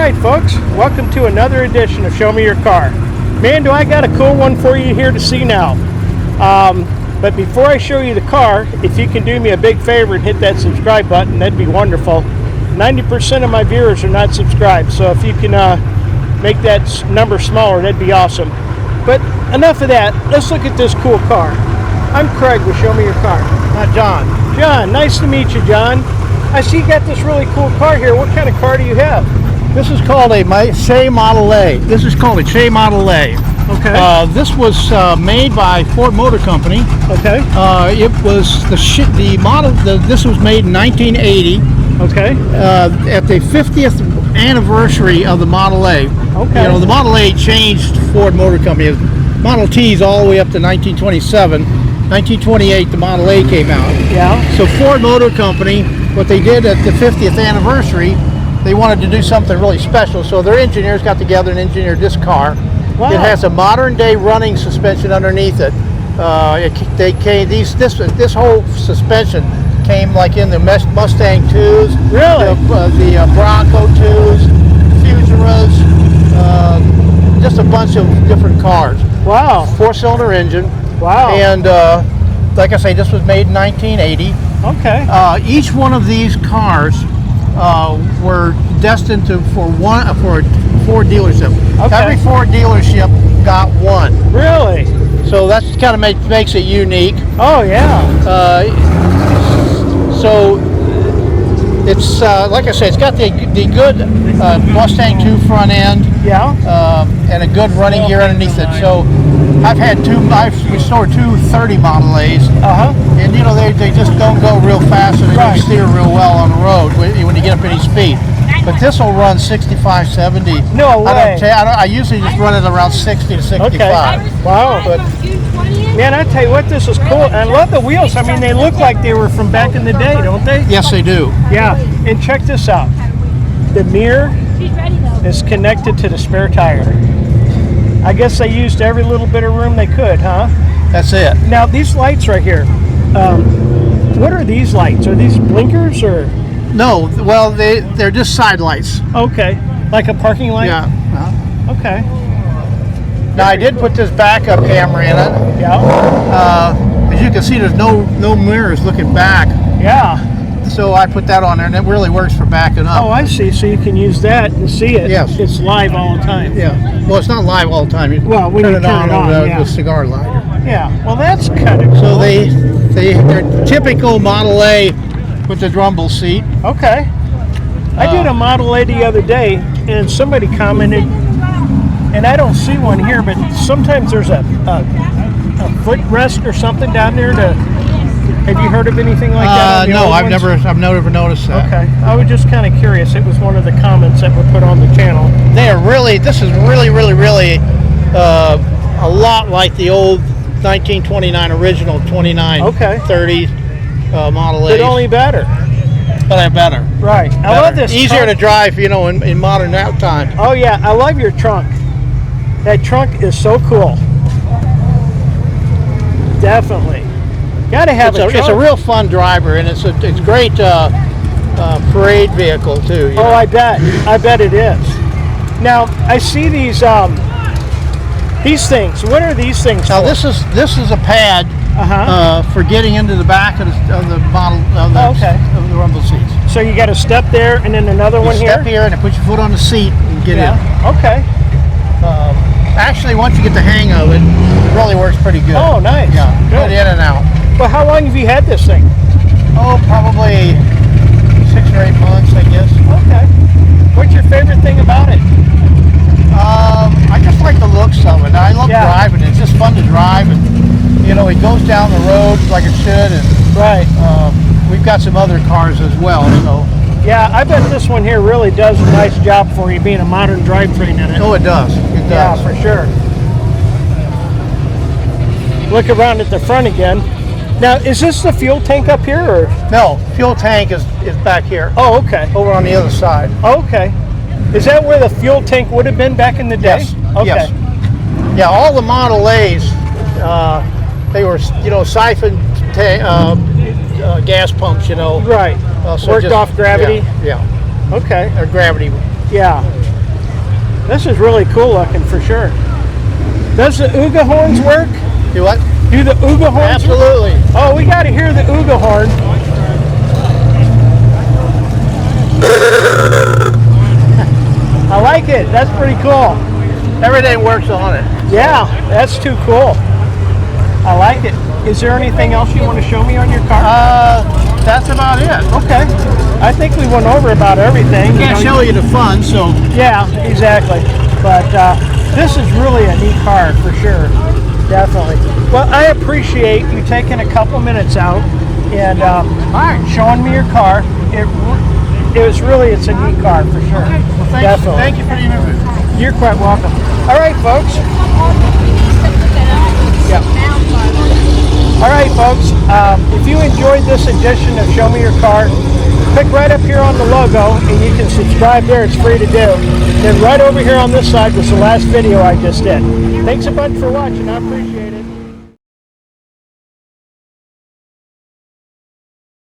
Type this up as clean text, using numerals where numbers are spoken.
Alright folks, welcome to another edition of Show Me Your Car. Man, do I got a cool one for you here to see now. But before I show you the car, if you can do me a big favor and hit that subscribe button, that'd be wonderful. 90% of my viewers are not subscribed, so if you can make that number smaller, that'd be awesome. But enough of that, let's look at this cool car. I'm Craig with Show Me Your Car. John. John, nice to meet you, John. I see you got this really cool car here. What kind of car do you have? This is called a Shay Model A. This is called a Shay Model A. Okay. This was made by Ford Motor Company. Okay. It was the model. This was made in 1980. Okay. At the 50th anniversary of the Model A. Okay. You know, the Model A changed Ford Motor Company. Model T's all the way up to 1927. 1928, the Model A came out. Yeah. So Ford Motor Company, what they did at the 50th anniversary, they wanted to do something really special. So their engineers got together and engineered this car. Wow. It has a modern day running suspension underneath it. This whole suspension came like in the Mustang 2s, Really? the Bronco 2s, Futuras, just a bunch of different cars. Wow. 4-cylinder engine. Wow. And like I say, this was made in 1980. Okay. Each one of these cars were destined for a Ford dealership. Okay. Every Ford dealership got one. Really? So that's kind of makes it unique. Oh yeah. So it's like I said, it's got the good Mustang 2 front end. Yeah. And a good running gear underneath it. So I've restored two 30 Model A's. And you know, they just don't go real fast and they don't steer real well on the road when you get up any speed. But this will run 65, 70. No way. I usually just run it around 60 to 65. Okay. Wow. But man, I tell you what, this is cool. I love the wheels. I mean, they look like they were from back in the day, don't they? yes, they do. Yeah. And check this out. The mirror is connected to the spare tire. I guess they used every little bit of room they could, huh? That's it. Now, these lights right here, what are these lights? Are these blinkers or? No, well, they're just side lights. Okay. Like a parking light? Yeah. Okay. Now, I did put this backup camera in it. Yeah. As you can see, there's no mirrors looking back. Yeah. So I put that on there, and it really works for backing up. Oh, I see. So you can use that and see it. Yes. It's live all the time. Yeah. Well, it's not live all the time. Well, when you turn it on, yeah. with cigar lighter. Yeah. Well, that's kind of cool. So they're typical Model A with the rumble seat. Okay. I did a Model A the other day, and somebody commented, and I don't see one here, but sometimes there's a footrest or something down there to. Have you heard of anything like that? No, I've never noticed that. Okay, I was just kind of curious. It was one of the comments that were put on the channel. This is really a lot like the old 1929 original 2930 Model A. But only better. But they're better. Right. I love this. Easier to drive, you know, in modern times. Oh yeah, I love your trunk. That trunk is so cool. Definitely. Gotta have a trunk. It's a real fun driver, and it's great parade vehicle too. Oh, I bet it is. Now I see these things. What are these things? Now for? this is a pad for getting into the back of the model of the rumble seats. So you got a step there, and then another one here. Step here, and then put your foot on the seat and get in. Okay. Actually, once you get the hang of it, it really works pretty good. Oh, nice. Yeah, good. In and out. Well, how long have you had this thing? Oh, probably 6 or 8 months, I guess. Okay. What's your favorite thing about it? I just like the looks of it. I love driving. It's just fun to drive, and you know, it goes down the road like it should. And we've got some other cars as well. So yeah, I bet this one here really does a nice job for you, being a modern drivetrain in it. Oh, it does. It does. Yeah, for sure. Look around at the front again. Now, is this the fuel tank up here, or? No, fuel tank is back here. Oh, okay. Over on the other side. Okay. Is that where the fuel tank would have been back in the day? Yes. Okay. Yes. Yeah, all the Model A's, they were, you know, siphon gas pumps, you know. Right. So worked off gravity? Yeah. Okay. Or gravity. Yeah. This is really cool looking for sure. Does the Ooga horns work? Do what? Do the Ooga horns Absolutely. work? Oh, we got to hear the Ooga horn. I like it. That's pretty cool. Everything works on it. Yeah, that's too cool. I like it. Is there anything else you want to show me on your car? That's about it. Okay. I think we went over about everything. Can't show you the fun, so. Yeah, exactly. But this is really a neat car for sure. Definitely. Well, I appreciate you taking a couple minutes out and showing me your car. It's a neat car for sure. Okay. Well, Definitely. Thank you for the interview. You're quite welcome. All right, folks. Yeah. All right, folks. If you enjoyed this edition of Show Me Your Car, click right up here on the logo and you can subscribe there. It's free to do. Then right over here on this side was the last video I just did. Thanks a bunch for watching. I appreciate it.